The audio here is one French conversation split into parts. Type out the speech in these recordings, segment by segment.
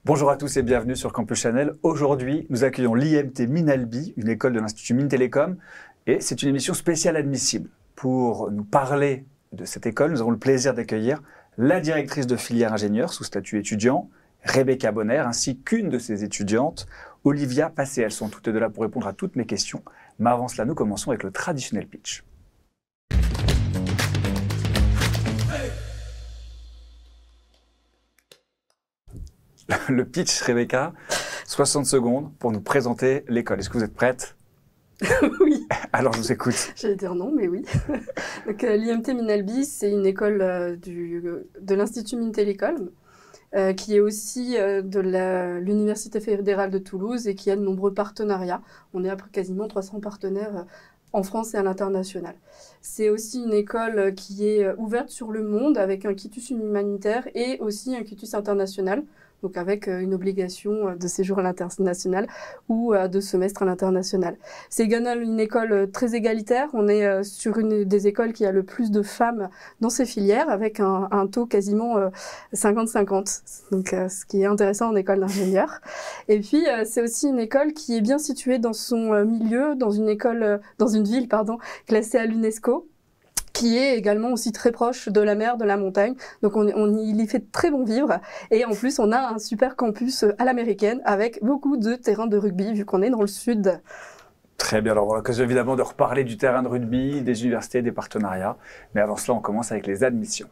Bonjour à tous et bienvenue sur Campus Channel. Aujourd'hui, nous accueillons l'IMT Minalbi, une école de l'Institut Mines-Télécom, et c'est une émission spéciale admissible. Pour nous parler de cette école, nous avons le plaisir d'accueillir la directrice de filière ingénieur sous statut étudiant, Rebecca Bonner, ainsi qu'une de ses étudiantes, Olivia Passé. Elles sont toutes deux là pour répondre à toutes mes questions. Mais avant cela, nous commençons avec le traditionnel pitch. Le pitch, Rebecca, 60 secondes pour nous présenter l'école. Est-ce que vous êtes prête? Oui. Alors, je vous écoute. J'allais dire non, mais oui. Donc, l'IMT Minalbi, c'est une école de l'Institut Mines-Télécom, qui est aussi de l'Université fédérale de Toulouse et qui a de nombreux partenariats. On est à quasiment 300 partenaires en France et à l'international. C'est aussi une école qui est ouverte sur le monde avec un quitus humanitaire et aussi un quitus international. Donc avec une obligation de séjour à l'international ou de semestre à l'international. C'est également une école très égalitaire. On est sur une des écoles qui a le plus de femmes dans ses filières, avec un taux quasiment 50-50. Donc ce qui est intéressant en école d'ingénieur. Et puis c'est aussi une école qui est bien située dans son milieu, dans une ville classée à l'UNESCO, qui est également aussi très proche de la mer, de la montagne. Donc il y fait très bon vivre. Et en plus, on a un super campus à l'américaine avec beaucoup de terrains de rugby, vu qu'on est dans le sud. Très bien. Alors, on aura l'occasion évidemment de reparler du terrain de rugby, des universités, des partenariats. Mais avant cela, on commence avec les admissions.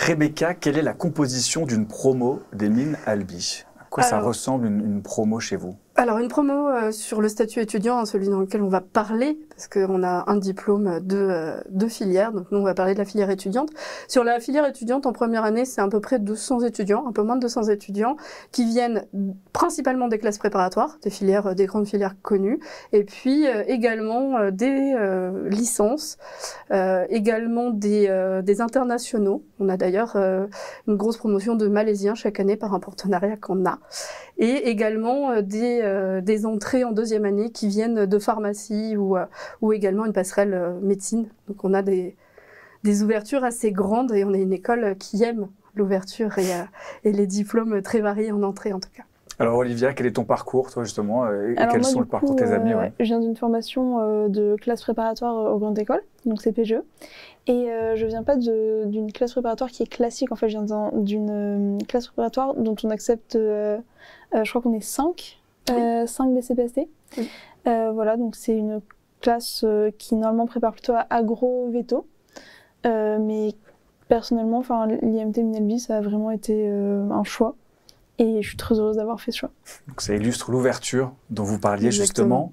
Rebecca, quelle est la composition d'une promo des Mines Albi? À quoi ça ressemble une promo chez vous? Alors une promo sur le statut étudiant, celui dans lequel on va parler, parce qu'on a un diplôme de filière, donc nous on va parler de la filière étudiante. Sur la filière étudiante, en première année, c'est à peu près 200 étudiants, un peu moins de 200 étudiants, qui viennent principalement des classes préparatoires, des grandes filières connues, et puis également des licences, également des internationaux. On a d'ailleurs une grosse promotion de Malaisiens chaque année par un partenariat qu'on a, et également des entrées en deuxième année qui viennent de pharmacie ou également une passerelle médecine. Donc on a des ouvertures assez grandes et on est une école qui aime l'ouverture et les diplômes très variés en entrée en tout cas. Alors Olivia, quel est ton parcours toi justement et Alors quels moi, sont le parcours de tes amis? Je viens d'une formation de classe préparatoire aux grandes écoles, donc c'est PGE. Et je viens pas d'une classe préparatoire qui est classique, en fait je viens d'une classe préparatoire dont on accepte, je crois qu'on est 5 BCPST. Oui. Voilà, donc c'est une classe qui normalement prépare plutôt à agro-véto. Mais personnellement, l'IMT Minalbi, ça a vraiment été un choix. Et je suis très heureuse d'avoir fait ce choix. Donc ça illustre l'ouverture dont vous parliez. Exactement.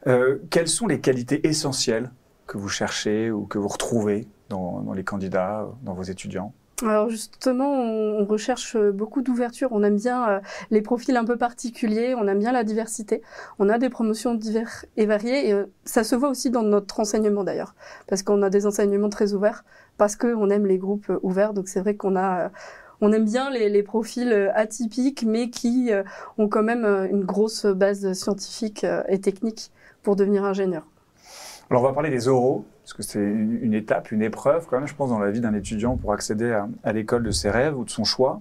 Justement. Quelles sont les qualités essentielles que vous cherchez ou que vous retrouvez dans les candidats, dans vos étudiants? Alors justement, on recherche beaucoup d'ouverture, on aime bien les profils un peu particuliers, on aime bien la diversité. On a des promotions diverses et variées et ça se voit aussi dans notre enseignement d'ailleurs, parce qu'on a des enseignements très ouverts, parce qu'on aime les groupes ouverts, donc c'est vrai qu'on aime bien les profils atypiques, mais qui ont quand même une grosse base scientifique et technique pour devenir ingénieur. Alors on va parler des oraux, parce que c'est une étape, une épreuve quand même, je pense, dans la vie d'un étudiant pour accéder à l'école de ses rêves ou de son choix.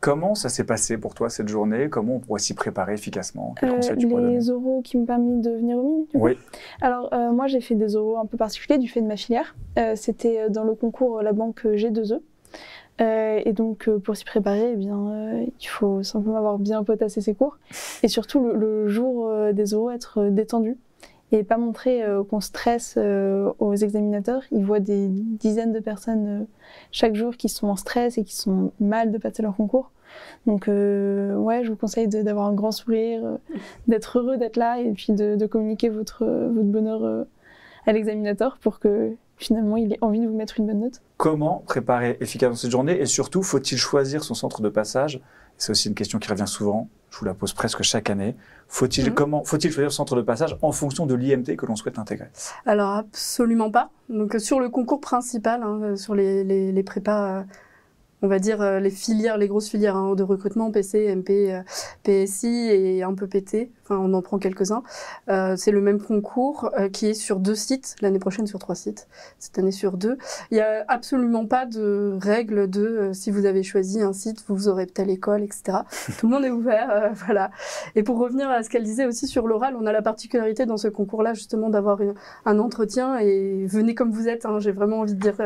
Comment ça s'est passé pour toi cette journée? Comment on pourrait s'y préparer efficacement? Quel conseil tu pourrais donner? Les oraux qui m'ont permis de venir au Mines. Oui. Alors moi j'ai fait des oraux un peu particuliers du fait de ma filière. C'était dans le concours La Banque G2E. Et donc pour s'y préparer, il faut simplement avoir bien potassé ses cours et surtout le jour des oraux être détendu et pas montrer qu'on stresse aux examinateurs. Ils voient des dizaines de personnes chaque jour qui sont en stress et qui sont mal de passer leur concours. Donc ouais, je vous conseille d'avoir un grand sourire, d'être heureux d'être là et puis de communiquer votre bonheur à l'examinateur pour que finalement il ait envie de vous mettre une bonne note. Comment préparer efficacement cette journée et surtout, faut-il choisir son centre de passage? C'est aussi une question qui revient souvent, je vous la pose presque chaque année. Faut-il choisir son centre de passage en fonction de l'IMT que l'on souhaite intégrer? Alors absolument pas. Donc sur le concours principal, sur les prépas, on va dire, les filières, les grosses filières de recrutement, PC, MP, PSI et un peu PT. Enfin, on en prend quelques-uns. C'est le même concours qui est sur 2 sites, l'année prochaine sur 3 sites, cette année sur 2. Il n'y a absolument pas de règle de si vous avez choisi un site, vous aurez telle école, etc. Tout le monde est ouvert, voilà. Et pour revenir à ce qu'elle disait aussi sur l'oral, on a la particularité dans ce concours-là justement d'avoir un entretien et venez comme vous êtes. J'ai vraiment envie de dire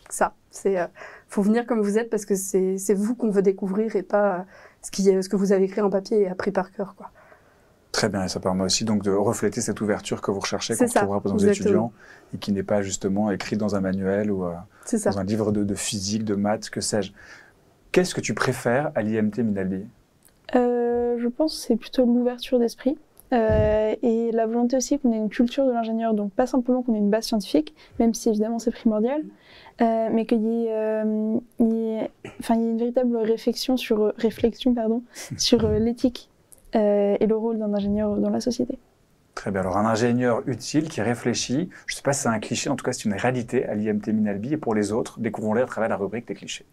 ça. Faut venir comme vous êtes parce que c'est vous qu'on veut découvrir et pas ce que vous avez écrit en papier et appris par cœur, quoi. Très bien, et ça permet aussi donc de refléter cette ouverture que vous recherchez, qu'on retrouvera pour nos étudiants, et qui n'est pas justement écrite dans un manuel ou dans un livre de physique, de maths, que sais-je. Qu'est-ce que tu préfères à l'IMT Minalbi? Je pense que c'est plutôt l'ouverture d'esprit et la volonté aussi qu'on ait une culture de l'ingénieur, donc pas simplement qu'on ait une base scientifique, même si évidemment c'est primordial, mais qu'il y ait, une véritable réflexion sur l'éthique et le rôle d'un ingénieur dans la société. Très bien. Alors, un ingénieur utile qui réfléchit, je ne sais pas si c'est un cliché, en tout cas, c'est une réalité à l'IMT Minalbi. Et pour les autres, découvrons-les à travers la rubrique des clichés.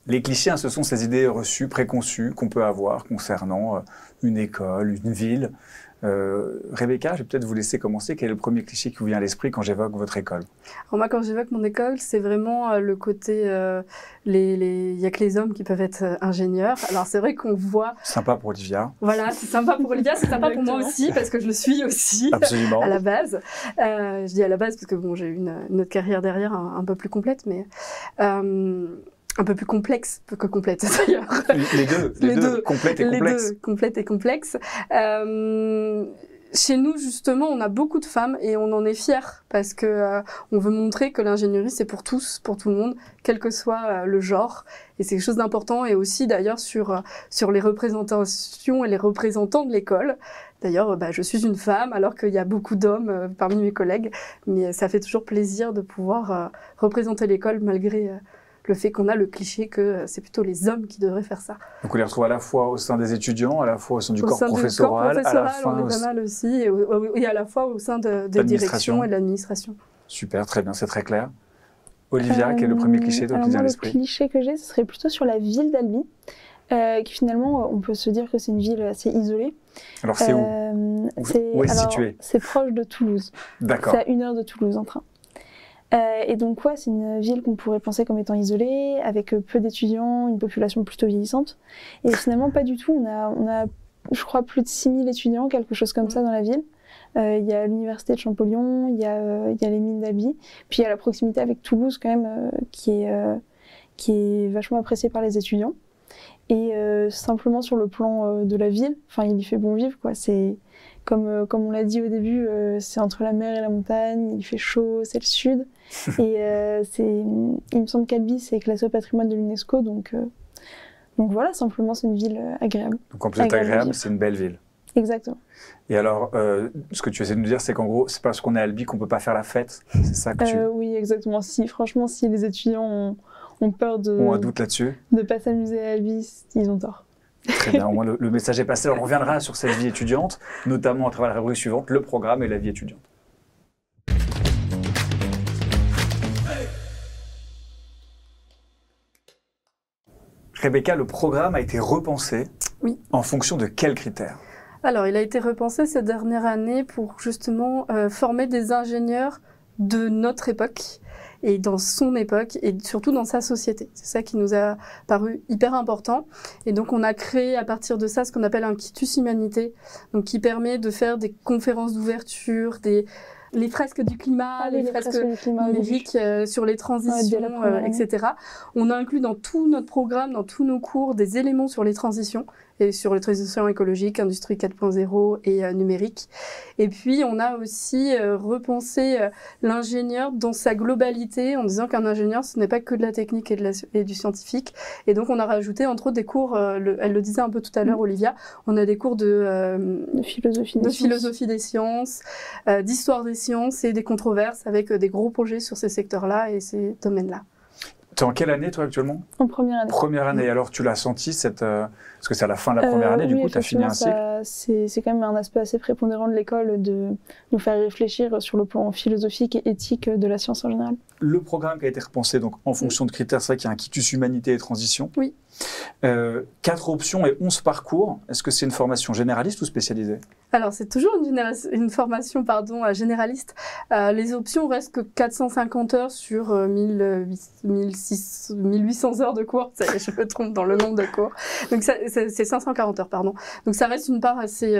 Les clichés, ce sont ces idées reçues, préconçues qu'on peut avoir concernant une école, une ville. Rebecca, je vais peut-être vous laisser commencer. Quel est le premier cliché qui vous vient à l'esprit quand j'évoque votre école? Alors moi, quand j'évoque mon école, c'est vraiment le côté, il n'y a que les hommes qui peuvent être ingénieurs. Alors c'est vrai qu'on voit... Sympa pour Olivia. Voilà, c'est sympa pour Olivia, c'est sympa pour moi aussi, parce que je le suis aussi. Absolument. À la base. Je dis à la base parce que bon, j'ai eu une autre carrière derrière un peu plus complète, mais... un peu plus complexe que complète d'ailleurs. Les deux, complète et complexe. Les deux, complète et complexe. Chez nous, justement, on a beaucoup de femmes et on en est fiers parce que on veut montrer que l'ingénierie, c'est pour tous, pour tout le monde, quel que soit le genre. Et c'est quelque chose d'important et aussi d'ailleurs sur les représentations et les représentants de l'école. D'ailleurs, je suis une femme alors qu'il y a beaucoup d'hommes parmi mes collègues, mais ça fait toujours plaisir de pouvoir représenter l'école malgré... le fait qu'on a le cliché que c'est plutôt les hommes qui devraient faire ça. Donc on les retrouve à la fois au sein des étudiants, à la fois au sein du corps professoral, à la fin on est pas mal aussi, et à la fois au sein des directions et de l'administration. Super, très bien, c'est très clair. Olivia, quel est le premier cliché qui vient à l'esprit? Le cliché que j'ai, ce serait plutôt sur la ville d'Albi, qui finalement, on peut se dire que c'est une ville assez isolée. Alors c'est où? Où est-ce situé? C'est proche de Toulouse. D'accord. C'est à 1 heure de Toulouse en train. Et donc, c'est une ville qu'on pourrait penser comme étant isolée, avec peu d'étudiants, une population plutôt vieillissante. Et finalement, pas du tout. On a je crois, plus de 6000 étudiants, quelque chose comme ça dans la ville. Il y a l'université de Champollion, il y a les mines d'Albi. Puis il y a la proximité avec Toulouse, quand même, qui est vachement appréciée par les étudiants. Et simplement sur le plan de la ville, il y fait bon vivre, quoi. C'est... Comme on l'a dit au début, c'est entre la mer et la montagne, il fait chaud, c'est le sud. Et il me semble qu'Albi, c'est classé au patrimoine de l'UNESCO, donc voilà, simplement, c'est une ville agréable. Donc en plus d'être agréable, c'est une belle ville. Exactement. Et alors, ce que tu essaies de nous dire, c'est qu'en gros, c'est parce qu'on est à Albi qu'on ne peut pas faire la fête, c'est ça que tu... Oui, exactement. Franchement, si les étudiants ont peur ont un doute là-dessus, de ne pas s'amuser à Albi, ils ont tort. Très bien, au moins le message est passé. Alors, on reviendra sur cette vie étudiante, notamment à travers la rubrique suivante, le programme et la vie étudiante. Rebecca, le programme a été repensé en fonction de quels critères? Alors, il a été repensé cette dernière année pour justement former des ingénieurs de notre époque et dans son époque et surtout dans sa société. C'est ça qui nous a paru hyper important. Et donc on a créé à partir de ça ce qu'on appelle un quitus humanité, donc qui permet de faire des conférences d'ouverture, les fresques du climat, les fresques numériques sur les transitions, etc. On a inclus dans tout notre programme, dans tous nos cours, des éléments sur les transitions et sur les transitions écologiques, industrie 4.0 et numérique. Et puis, on a aussi repensé l'ingénieur dans sa globalité en disant qu'un ingénieur, ce n'est pas que de la technique et du scientifique. Et donc, on a rajouté, entre autres, des cours, elle le disait un peu tout à l'heure, Olivia, on a des cours de philosophie des sciences, d'histoire des sciences et des controverses avec des gros projets sur ces secteurs-là et ces domaines-là. Tu es en quelle année, toi, actuellement? En première année. Première année. Alors, tu l'as senti, parce que c'est à la fin de la première année, du oui, coup, tu as fini un cycle? C'est quand même un aspect assez prépondérant de l'école de nous faire réfléchir sur le plan philosophique et éthique de la science en général. Le programme qui a été repensé donc, en fonction de critères, c'est vrai qu'il y a un quitus humanité et transition. Oui. 4 options et 11 parcours. Est-ce que c'est une formation généraliste ou spécialisée? Alors, c'est toujours une formation généraliste. Les options restent que 450 heures sur 1800 heures de cours. Ça y est, je me trompe dans le nombre de cours. Donc, c'est 540 heures, pardon. Donc, ça reste une part assez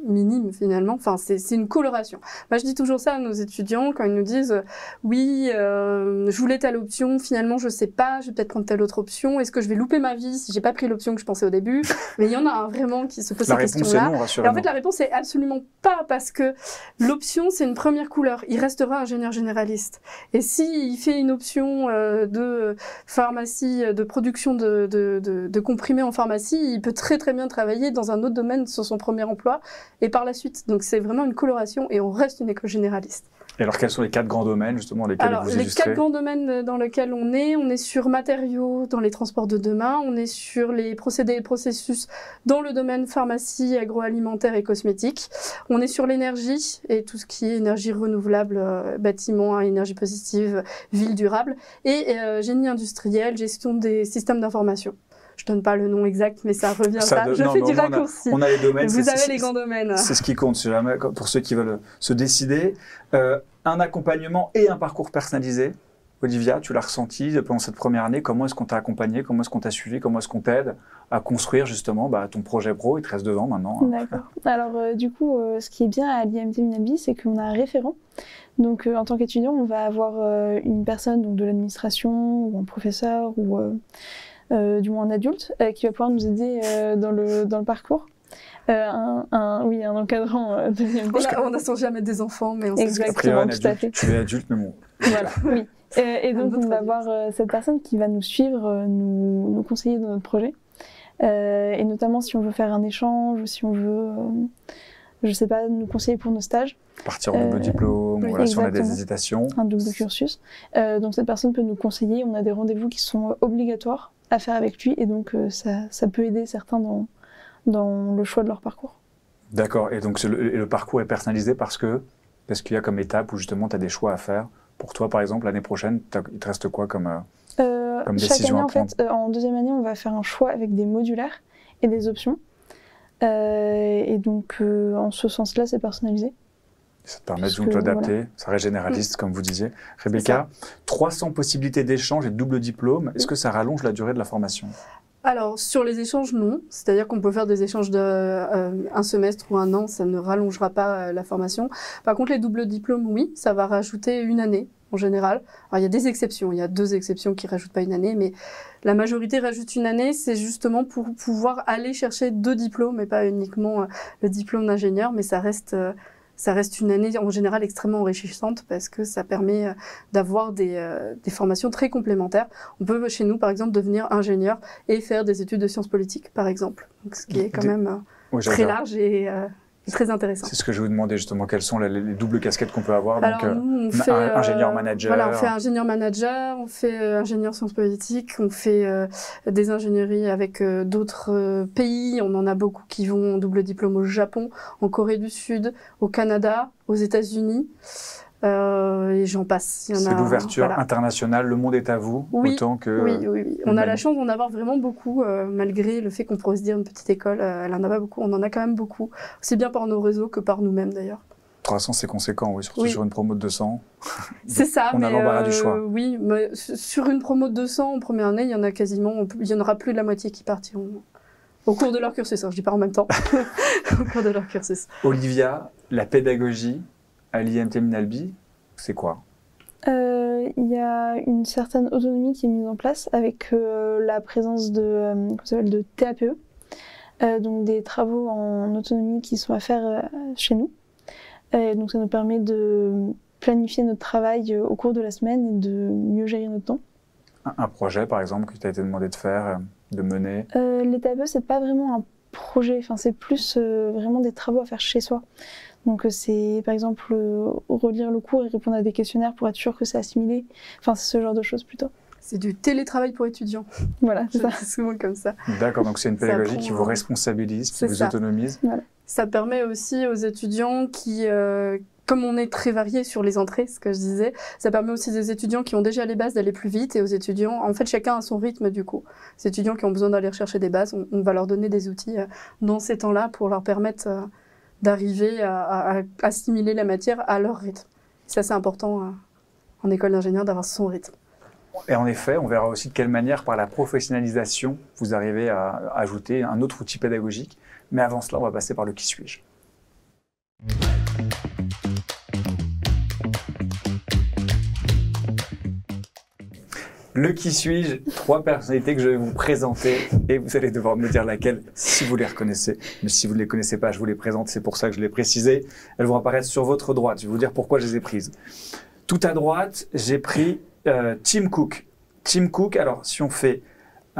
minime, finalement. Enfin, c'est une coloration. Moi, je dis toujours ça à nos étudiants quand ils nous disent « Oui, je voulais telle option, finalement, je sais pas, je vais peut-être prendre telle autre option. Est-ce que je vais louper ma vie si j'ai pas pris l'option que je pensais au début ?» Mais il y en a vraiment qui se posent ces questions-là. Et en fait, la réponse est absolument pas, parce que l'option, c'est une première couleur. Il restera ingénieur généraliste. Et s'il fait une option de pharmacie, de production de comprimés en pharmacie, il peut très très bien travailler dans un autre domaine sur son premier emploi et par la suite. Donc c'est vraiment une coloration et on reste une école généraliste. Et alors, quels sont les 4 grands domaines, justement, lesquels vous illustrez? Les 4 grands domaines dans lesquels on est sur matériaux dans les transports de demain, on est sur les procédés et processus dans le domaine pharmacie, agroalimentaire et cosmétique, on est sur l'énergie et tout ce qui est énergie renouvelable, bâtiment à énergie positive, ville durable, et génie industriel, gestion des systèmes d'information. Je donne pas le nom exact, mais ça revient Je fais du raccourci. On a les domaines. Vous avez les grands domaines. C'est ce qui compte, si jamais, pour ceux qui veulent se décider. Un accompagnement et un parcours personnalisé. Olivia, tu l'as ressenti pendant cette première année. Comment est-ce qu'on t'a accompagné? Comment est-ce qu'on t'a suivi? Comment est-ce qu'on t'aide à construire justement ton projet pro? Il te reste 2 ans maintenant. D'accord. Alors du coup, ce qui est bien à l'IMT Minalbi, c'est qu'on a un référent. Donc en tant qu'étudiant, on va avoir une personne donc, de l'administration ou un professeur ou du moins un adulte qui va pouvoir nous aider dans le parcours. Un encadrant de l'IMT. On n'assure jamais des enfants, mais on sait exactement, tout à fait. Tu es adulte, mais bon. Voilà, oui. Et donc, on va avoir cette personne qui va nous suivre, nous conseiller dans notre projet. Et notamment si on veut faire un échange ou si on veut, je sais pas, nous conseiller pour nos stages. Partir en double diplôme, voilà, si on a des hésitations. Un double cursus. Donc, cette personne peut nous conseiller. On a des rendez-vous qui sont obligatoires à faire avec lui. Et donc, ça peut aider certains dans le choix de leur parcours. D'accord. Et donc, le parcours est personnalisé parce qu'il y a comme étape où justement tu as des choix à faire. Pour toi, par exemple, l'année prochaine, il te reste quoi comme décision à prendre? Chaque année, en deuxième année, on va faire un choix avec des modulaires et des options. Et donc, en ce sens-là, c'est personnalisé. Ça te permet de t'adapter, voilà. Ça reste généraliste, comme vous disiez. Rebecca, 300 possibilités d'échange et de double diplôme. Est-ce que ça rallonge la durée de la formation? Alors, sur les échanges, non. C'est-à-dire qu'on peut faire des échanges un semestre ou un an, ça ne rallongera pas la formation. Par contre, les doubles diplômes, oui, ça va rajouter une année, en général. Alors, il y a des exceptions. Il y a 2 exceptions qui ne rajoutent pas une année, mais la majorité rajoute une année. C'est justement pour pouvoir aller chercher 2 diplômes et pas uniquement le diplôme d'ingénieur, mais ça reste une année en général extrêmement enrichissante parce que ça permet d'avoir des formations très complémentaires. On peut chez nous, par exemple, devenir ingénieur et faire des études de sciences politiques, par exemple. Donc, ce qui est quand même très large et très intéressant. C'est ce que je vous demandais justement, quelles sont les doubles casquettes qu'on peut avoir. Alors, donc, nous, on fait ingénieur-manager. Voilà, on fait ingénieur-manager, on fait ingénieur sciences politiques, on fait des ingénieries avec d'autres pays. On en a beaucoup qui vont en double diplôme au Japon, en Corée du Sud, au Canada, aux États-Unis. Et j'en passe. C'est l'ouverture internationale, le monde est à vous, autant que... Oui. On a la chance d'en avoir vraiment beaucoup, malgré le fait qu'on pourrait se dire une petite école, elle en a pas beaucoup, on en a quand même beaucoup, aussi bien par nos réseaux que par nous-mêmes d'ailleurs. 300 c'est conséquent, oui, surtout sur une promo de 200. C'est ça, on a l'embarras du choix. Oui, mais sur une promo de 200, en première année, il y en aura plus de la moitié qui partiront. Au cours de leur cursus, hein, je dis pas en même temps, au cours de leur cursus. Olivia, la pédagogie à l'IMT Minalbi, c'est quoi? Il y a une certaine autonomie qui est mise en place avec la présence de TAPE, donc des travaux en autonomie qui sont à faire chez nous. Donc ça nous permet de planifier notre travail au cours de la semaine et de mieux gérer notre temps. Un projet par exemple que tu as été demandé de faire, de mener? Les TAPE, c'est pas vraiment un projet, enfin, c'est plus vraiment des travaux à faire chez soi. Donc c'est par exemple relire le cours et répondre à des questionnaires pour être sûr que c'est assimilé. Enfin, c'est ce genre de choses plutôt. C'est du télétravail pour étudiants. Voilà, c'est ça. C'est souvent comme ça. D'accord, donc c'est une pédagogie qui vous responsabilise, qui vous autonomise. Voilà. Ça permet aussi aux étudiants qui, comme on est très variés sur les entrées, ce que je disais, ça permet aussi des étudiants qui ont déjà les bases d'aller plus vite et aux étudiants, en fait, chacun a son rythme du coup. Les étudiants qui ont besoin d'aller rechercher des bases, on va leur donner des outils dans ces temps-là pour leur permettre d'arriver à assimiler la matière à leur rythme. Ça, c'est important en école d'ingénieur d'avoir son rythme. Et en effet, on verra aussi de quelle manière, par la professionnalisation, vous arrivez à ajouter un autre outil pédagogique. Mais avant cela, on va passer par le qui suis-je. Le qui suis-je, 3 personnalités que je vais vous présenter et vous allez devoir me dire laquelle si vous les reconnaissez. Mais si vous ne les connaissez pas, je vous les présente, c'est pour ça que je l'ai précisé. Elles vont apparaître sur votre droite. Je vais vous dire pourquoi je les ai prises. Tout à droite, j'ai pris Tim Cook. Tim Cook, alors si on fait,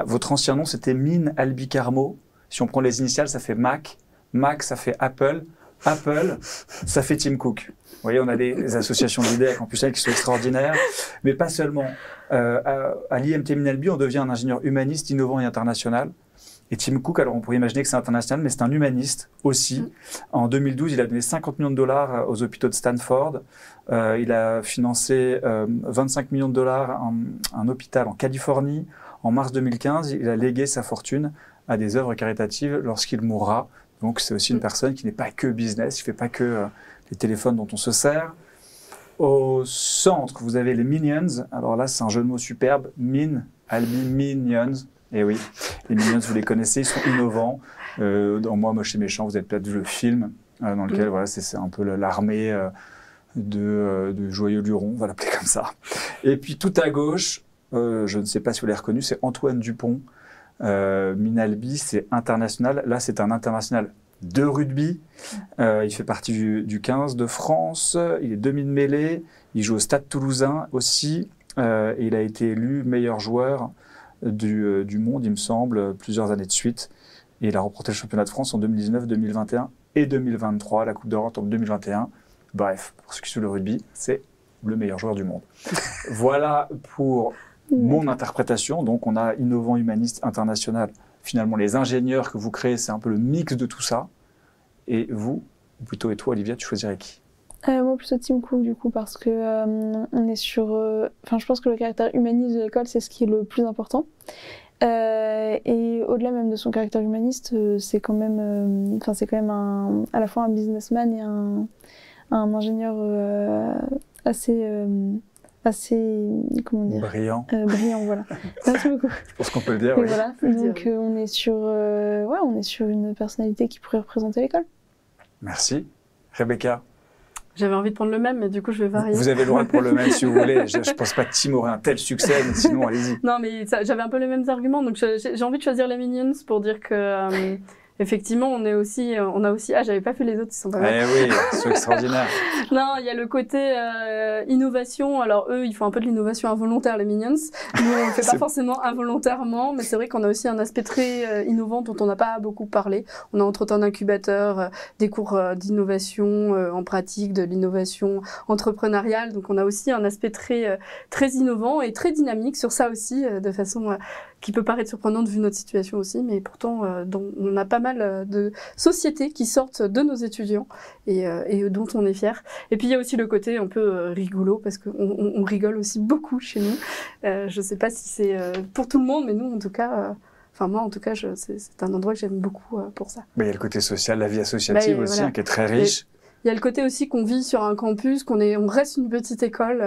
votre ancien nom c'était Min Albi Carmo. Si on prend les initiales, ça fait Mac. Mac, ça fait Apple. Apple, ça fait Tim Cook. Vous voyez, on a des associations d'idées à Campus L qui sont extraordinaires, mais pas seulement. À l'IMT Minalbi, on devient un ingénieur humaniste, innovant et international. Et Tim Cook, alors on pourrait imaginer que c'est international, mais c'est un humaniste aussi. En 2012, il a donné 50 millions de dollars aux hôpitaux de Stanford. Il a financé 25 millions de dollars un hôpital en Californie. En mars 2015, il a légué sa fortune à des œuvres caritatives lorsqu'il mourra. Donc c'est aussi une personne qui n'est pas que business, il ne fait pas que les téléphones dont on se sert. Au centre, vous avez les Minions. Alors là, c'est un jeu de mots superbe. Min, Albi, Minions. Et oui, les Minions, vous les connaissez, ils sont innovants. Dans Moi, Moche et Méchant, vous avez peut-être vu le film dans lequel voilà, c'est un peu l'armée de Joyeux Luron, on va l'appeler comme ça. Et puis tout à gauche, je ne sais pas si vous l'avez reconnu, c'est Antoine Dupont. Minalbi, c'est international. Là, c'est un international de rugby. Il fait partie du 15 de France. Il est demi-de-mêlée. Il joue au Stade Toulousain aussi. Et il a été élu meilleur joueur du monde, il me semble, plusieurs années de suite. Et il a remporté le championnat de France en 2019, 2021 et 2023, la Coupe d'Europe en 2021. Bref, pour ceux qui suivent le rugby, c'est le meilleur joueur du monde. Voilà pour mon interprétation. Donc, on a innovant, humaniste, international. Finalement, les ingénieurs que vous créez, c'est un peu le mix de tout ça. Et vous, ou plutôt et toi, Olivia, tu choisirais qui ? Moi, plutôt Tim Cook, du coup, parce que on est sur... Enfin, je pense que le caractère humaniste de l'école, c'est ce qui est le plus important. Et au-delà même de son caractère humaniste, c'est quand même, à la fois un businessman et un ingénieur assez comment dire, brillant. Brillant, voilà. Merci beaucoup. Je pense qu'on peut le dire. Et oui. voilà. Donc on est sur une personnalité qui pourrait représenter l'école. Merci. Rebecca. J'avais envie de prendre le même, mais du coup, je vais varier. Vous avez le droit de prendre le même si vous voulez. Je ne pense pas que Tim aurait un tel succès, mais sinon, allez-y. Non, mais j'avais un peu les mêmes arguments. Donc, j'ai envie de choisir les Minions pour dire que, effectivement, on a aussi... Ah, j'avais pas fait les autres, ils sont pas mal. Eh oui, c'est extraordinaire. Non, il y a le côté innovation. Alors, eux, ils font un peu de l'innovation involontaire, les Minions. Nous, on le fait pas forcément involontairement, mais c'est vrai qu'on a aussi un aspect très innovant dont on n'a pas beaucoup parlé. On a entre-temps un incubateur, des cours d'innovation en pratique, de l'innovation entrepreneuriale. Donc, on a aussi un aspect très innovant et très dynamique sur ça aussi, de façon qui peut paraître surprenante vu notre situation aussi, mais pourtant, on a pas mal de sociétés qui sortent de nos étudiants et dont on est fier. Et puis il y a aussi le côté un peu rigolo, parce qu'on rigole aussi beaucoup chez nous. Je sais pas si c'est pour tout le monde, mais nous en tout cas, moi en tout cas, c'est un endroit que j'aime beaucoup pour ça. Il y a le côté social, la vie associative aussi, voilà. Qui est très riche. Il y a le côté aussi qu'on vit sur un campus, on reste une petite école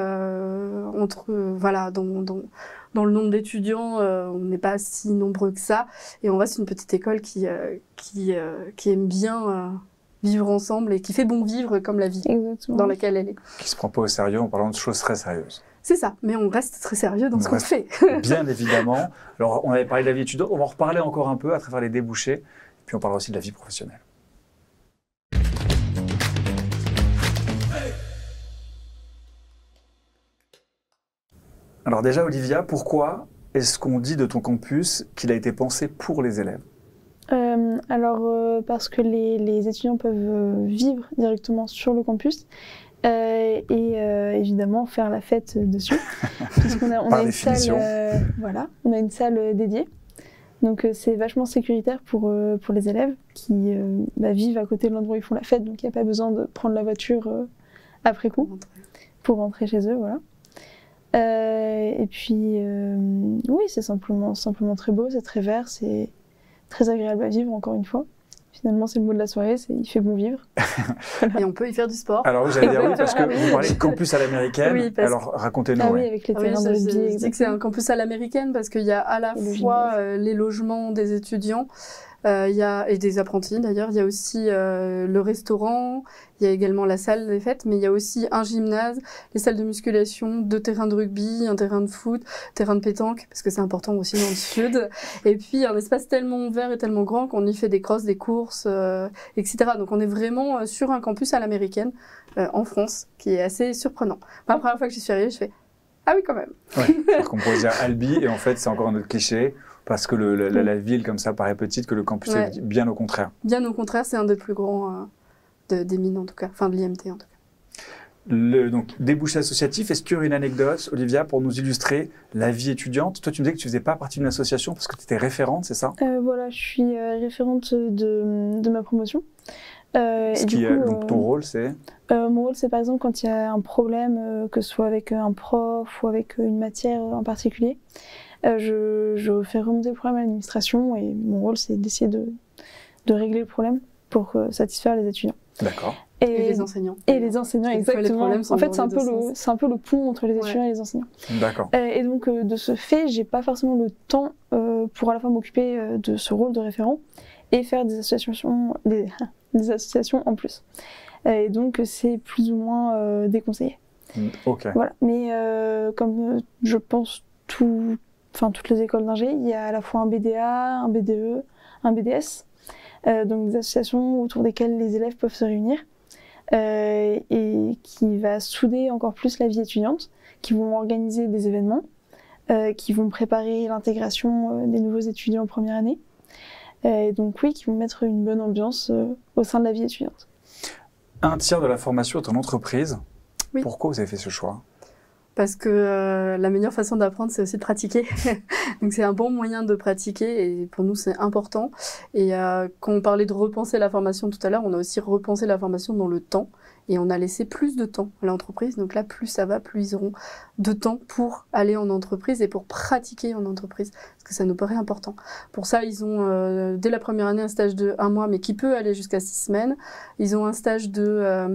dans le nombre d'étudiants, on n'est pas si nombreux que ça, et on reste une petite école qui aime bien vivre ensemble et qui fait bon vivre comme la vie. Exactement. Dans laquelle elle est. Qui se prend pas au sérieux en parlant de choses très sérieuses. C'est ça, mais on reste très sérieux dans ce qu'on fait. Bien évidemment. Alors, on avait parlé de la vie étudiante, on va en reparler encore un peu à travers les débouchés, puis on parlera aussi de la vie professionnelle. Alors déjà, Olivia, pourquoi est-ce qu'on dit de ton campus qu'il a été pensé pour les élèves ? Parce que les étudiants peuvent vivre directement sur le campus et évidemment faire la fête dessus. Puisqu'on a une salle, on a une salle dédiée. Donc c'est vachement sécuritaire pour les élèves qui vivent à côté de l'endroit où ils font la fête, donc il n'y a pas besoin de prendre la voiture après coup pour rentrer chez eux, voilà. Et puis oui, c'est simplement très beau, c'est très vert, c'est très agréable à vivre, encore une fois. Finalement, c'est le mot de la soirée, il fait bon vivre. Et on peut y faire du sport. Alors, j'allais dire oui, parce que vous parlez de campus à l'américaine. Oui, alors, racontez-nous. Ah oui, avec les terrains de rugby. Je dis que c'est un campus à l'américaine parce qu'il y a à la fois les logements des étudiants, et des apprentis d'ailleurs. Il y a aussi le restaurant, il y a également la salle des fêtes, mais il y a aussi un gymnase, les salles de musculation, 2 terrains de rugby, un terrain de foot, terrain de pétanque, parce que c'est important aussi dans le sud. Et puis un espace tellement vert et tellement grand qu'on y fait des crosses, des courses, etc. Donc on est vraiment sur un campus à l'américaine en France, qui est assez surprenant. La première fois que j'y suis arrivée, je fais « Ah oui, quand même !» Ouais, on pourrait dire Albi, et en fait c'est encore un autre cliché. Parce que la ville, comme ça, paraît petite, que le campus est bien au contraire. Bien au contraire, c'est un des plus grands des mines, en tout cas. Enfin, de l'IMT, en tout cas. Donc, débouché associatif, est-ce qu'il y aurait une anecdote, Olivia, pour nous illustrer la vie étudiante? Toi, tu me disais que tu ne faisais pas partie d'une association parce que tu étais référente, c'est ça? Voilà, je suis référente de ma promotion. Donc, ton rôle, c'est? Mon rôle, c'est par exemple quand il y a un problème, que ce soit avec un prof ou avec une matière en particulier. Je fais remonter le problème à l'administration et mon rôle, c'est d'essayer de régler le problème pour satisfaire les étudiants. D'accord. Et les enseignants. Et les enseignants, exactement. En fait, c'est un peu le pont entre les étudiants et les enseignants. D'accord. Et donc, de ce fait, j'ai pas forcément le temps pour à la fois m'occuper de ce rôle de référent et faire des associations en plus. Et donc, c'est plus ou moins déconseillé. Ok. Voilà. Mais comme je pense toutes les écoles d'ingé, il y a à la fois un BDA, un BDE, un BDS, donc des associations autour desquelles les élèves peuvent se réunir et qui va souder encore plus la vie étudiante, qui vont organiser des événements, qui vont préparer l'intégration des nouveaux étudiants en première année, et donc oui, qui vont mettre une bonne ambiance au sein de la vie étudiante. Un tiers de la formation est en entreprise. Oui. Pourquoi vous avez fait ce choix ? Parce que la meilleure façon d'apprendre, c'est aussi de pratiquer. Donc c'est un bon moyen de pratiquer et pour nous, c'est important. Et quand on parlait de repenser la formation tout à l'heure, on a aussi repensé la formation dans le temps. Et on a laissé plus de temps à l'entreprise. Donc là, plus ça va, plus ils auront de temps pour aller en entreprise et pour pratiquer en entreprise. Parce que ça nous paraît important. Pour ça, ils ont, dès la première année, un stage de 1 mois, mais qui peut aller jusqu'à 6 semaines. Ils ont un stage de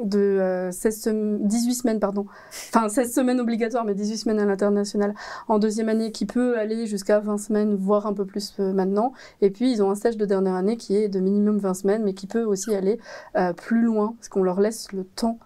18 semaines, pardon. Enfin, 16 semaines obligatoires, mais 18 semaines à l'international. En deuxième année, qui peut aller jusqu'à 20 semaines, voire un peu plus maintenant. Et puis, ils ont un stage de dernière année qui est de minimum 20 semaines, mais qui peut aussi aller plus loin, parce qu'on leur laisse le temps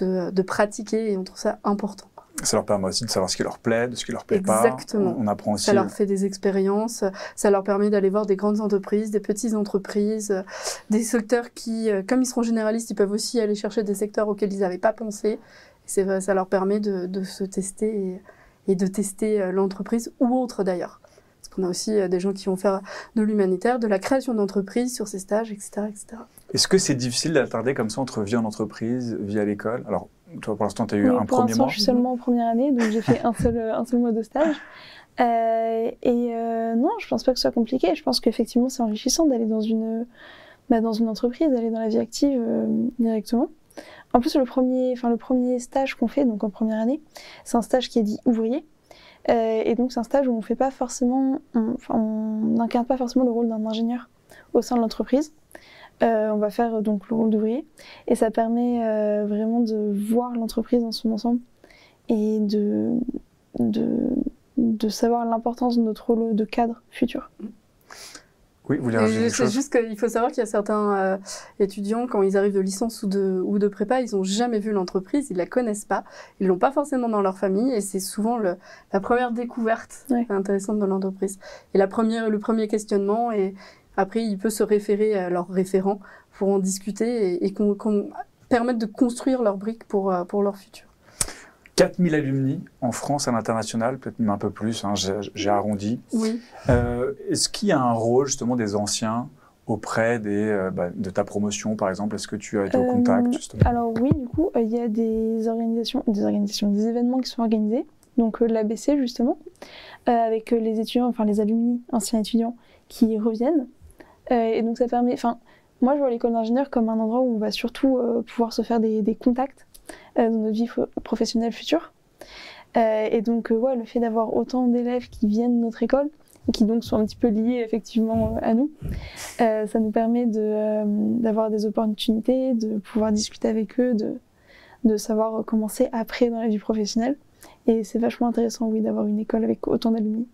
de pratiquer et on trouve ça important. Ça leur permet aussi de savoir ce qui leur plaît, de ce qui leur plaît pas. Exactement. On apprend aussi. Ça leur fait des expériences, ça leur permet d'aller voir des grandes entreprises, des petites entreprises, des secteurs qui, comme ils seront généralistes, ils peuvent aussi aller chercher des secteurs auxquels ils n'avaient pas pensé. C'est vrai, ça leur permet de se tester et de tester l'entreprise ou autre d'ailleurs. Parce qu'on a aussi des gens qui vont faire de l'humanitaire, de la création d'entreprises sur ces stages, etc., etc. Est-ce que c'est difficile d'alterner comme ça entre vie en entreprise, vie à l'école? Alors, toi, pour l'instant, tu as eu un premier mois. Je suis seulement en première année, donc j'ai fait un seul mois de stage. Non, je pense pas que ce soit compliqué. Je pense qu'effectivement, c'est enrichissant d'aller dans une entreprise, d'aller dans la vie active directement. En plus, le premier stage qu'on fait, donc en première année, c'est un stage qui est dit ouvrier. Et donc, c'est un stage où on fait pas forcément, on n'incarne pas forcément le rôle d'un ingénieur au sein de l'entreprise. On va faire donc le rôle d'ouvrier et ça permet vraiment de voir l'entreprise dans son ensemble et de savoir l'importance de notre rôle de cadre futur. Oui, vous voulez rajouter quelque chose ? C'est juste qu'il faut savoir qu'il y a certains étudiants, quand ils arrivent de licence ou de prépa, ils n'ont jamais vu l'entreprise, ils ne la connaissent pas, ils ne l'ont pas forcément dans leur famille et c'est souvent la première découverte intéressante de l'entreprise. Et le premier questionnement est... Après, il peut se référer à leurs référents pour en discuter et qu'on permette de construire leurs briques pour leur futur. 4000 alumni en France et à l'international, peut-être même un peu plus, hein, j'ai arrondi. Oui. Est-ce qu'il y a un rôle justement des anciens auprès de ta promotion, par exemple? Est-ce que tu as été au contact justement? Alors oui, du coup, il y a des événements qui sont organisés. Donc l'ABC justement, avec les étudiants, enfin les alumni, anciens étudiants qui reviennent. Et donc ça permet, moi je vois l'école d'ingénieur comme un endroit où on va surtout pouvoir se faire des contacts dans notre vie professionnelle future. Et donc ouais, le fait d'avoir autant d'élèves qui viennent de notre école, et qui donc sont un petit peu liés effectivement à nous, ça nous permet d'avoir des opportunités, de pouvoir discuter avec eux, de savoir comment c'est après dans la vie professionnelle. Et c'est vachement intéressant, oui, d'avoir une école avec autant d'alumni.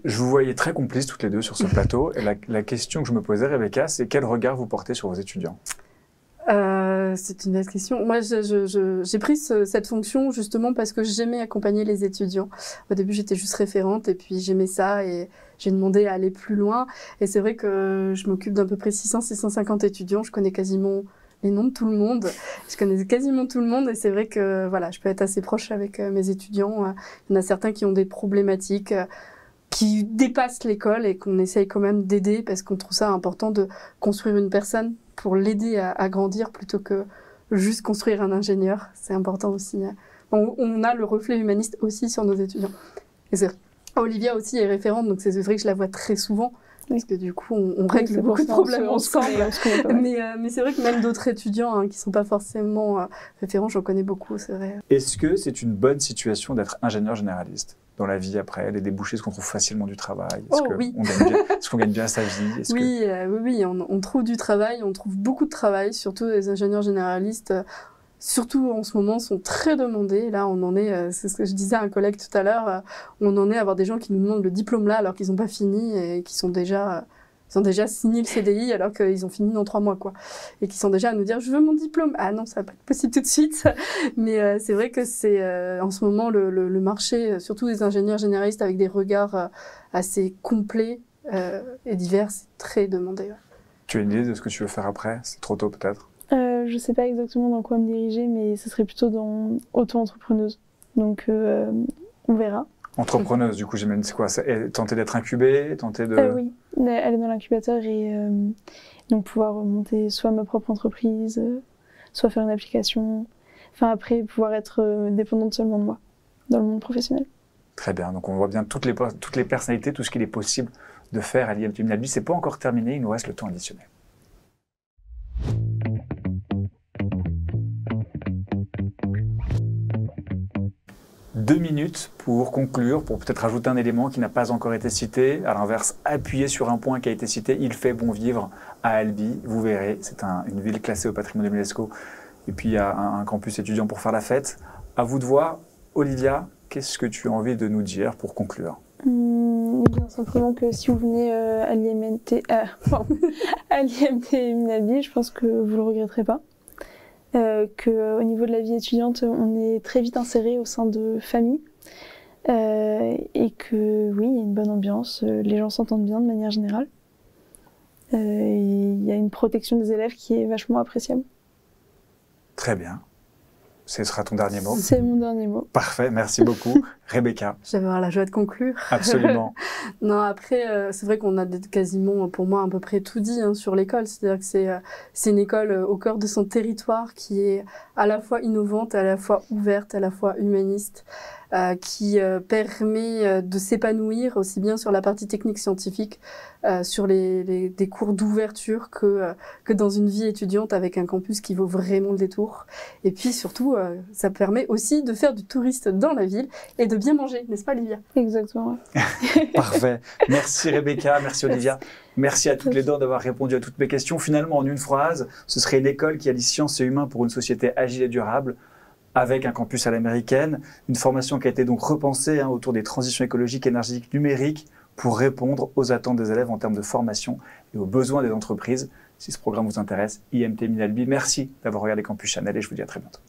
Je vous voyais très complices toutes les deux sur ce plateau. Et la question que je me posais, Rebecca, c'est quel regard vous portez sur vos étudiants? C'est une belle question. Moi, j'ai pris cette fonction justement parce que j'aimais accompagner les étudiants. Au début, j'étais juste référente et puis j'aimais ça et j'ai demandé à aller plus loin. Et c'est vrai que je m'occupe d'à peu près 600-650 étudiants. Je connais quasiment les noms de tout le monde. Je connais quasiment tout le monde et c'est vrai que voilà, je peux être assez proche avec mes étudiants. Il y en a certains qui ont des problématiques qui dépassent l'école et qu'on essaye quand même d'aider parce qu'on trouve ça important de construire une personne pour l'aider à grandir plutôt que juste construire un ingénieur. C'est important aussi. On a le reflet humaniste aussi sur nos étudiants. Et Olivia aussi est référente, donc c'est vrai que je la vois très souvent. Parce que du coup, on règle beaucoup de problèmes ensemble. Mais c'est vrai que même d'autres étudiants qui ne sont pas forcément référents, j'en connais beaucoup, c'est vrai. Est-ce que c'est une bonne situation d'être ingénieur généraliste dans la vie après, les débouchés? Est-ce qu'on trouve facilement du travail? Est-ce qu'on gagne bien sa vie? Oui, on trouve du travail, on trouve beaucoup de travail, surtout les ingénieurs généralistes. Surtout en ce moment, sont très demandés. Là, on en est, c'est ce que je disais à un collègue tout à l'heure, on en est à avoir des gens qui nous demandent le diplôme là alors qu'ils n'ont pas fini et qui sont déjà, ils ont déjà signé le CDI alors qu'ils ont fini dans 3 mois, quoi. Et qui sont déjà à nous dire, je veux mon diplôme. Ah non, ça va pas être possible tout de suite. Mais c'est vrai que c'est en ce moment le marché, surtout des ingénieurs généralistes avec des regards assez complets et divers, c'est très demandé. Ouais. Tu as une idée de ce que tu veux faire après? C'est trop tôt peut-être? Je sais pas exactement dans quoi me diriger, mais ce serait plutôt dans auto-entrepreneuse. Donc, on verra. Entrepreneuse, du coup, j'imagine, c'est quoi? Tenter d'être incubée, tenter de... Oui, aller dans l'incubateur et donc pouvoir monter soit ma propre entreprise, soit faire une application. Enfin, après, pouvoir être dépendante seulement de moi, dans le monde professionnel. Très bien, donc on voit bien toutes les personnalités, tout ce qu'il est possible de faire à l'IMT Minalbi. C'est pas encore terminé, il nous reste le temps additionnel. Deux minutes pour conclure, pour peut-être ajouter un élément qui n'a pas encore été cité. À l'inverse, appuyer sur un point qui a été cité. Il fait bon vivre à Albi. Vous verrez, c'est une ville classée au patrimoine de l'UNESCO. Et puis il y a un campus étudiant pour faire la fête. À vous de voir. Olivia, qu'est-ce que tu as envie de nous dire pour conclure? Bien simplement que si vous venez à l'IMT Minalbi, je pense que vous le regretterez pas. Qu'au niveau de la vie étudiante, on est très vite inséré au sein de familles et que oui, il y a une bonne ambiance, les gens s'entendent bien de manière générale. Il y a une protection des élèves qui est vachement appréciable. Très bien. Ce sera ton dernier mot? C'est mon dernier mot. Parfait, merci beaucoup. Rebecca? Je vais avoir la joie de conclure. Absolument. Non, après, c'est vrai qu'on a quasiment, pour moi, à peu près tout dit sur l'école. C'est-à-dire que c'est une école au cœur de son territoire qui est à la fois innovante, à la fois ouverte, à la fois humaniste, qui permet de s'épanouir aussi bien sur la partie technique scientifique, sur des cours d'ouverture que dans une vie étudiante avec un campus qui vaut vraiment le détour. Et puis surtout, ça permet aussi de faire du touriste dans la ville et de bien manger, n'est-ce pas Olivia? Exactement. Parfait. Merci Rebecca, merci Olivia. Merci à toutes les deux d'avoir répondu à toutes mes questions. Finalement, en une phrase, ce serait une école qui allie sciences et humains pour une société agile et durable, avec un campus à l'américaine, une formation qui a été donc repensée autour des transitions écologiques, énergétiques, numériques, pour répondre aux attentes des élèves en termes de formation et aux besoins des entreprises. Si ce programme vous intéresse, IMT Minalbi, merci d'avoir regardé Campus Channel et je vous dis à très bientôt.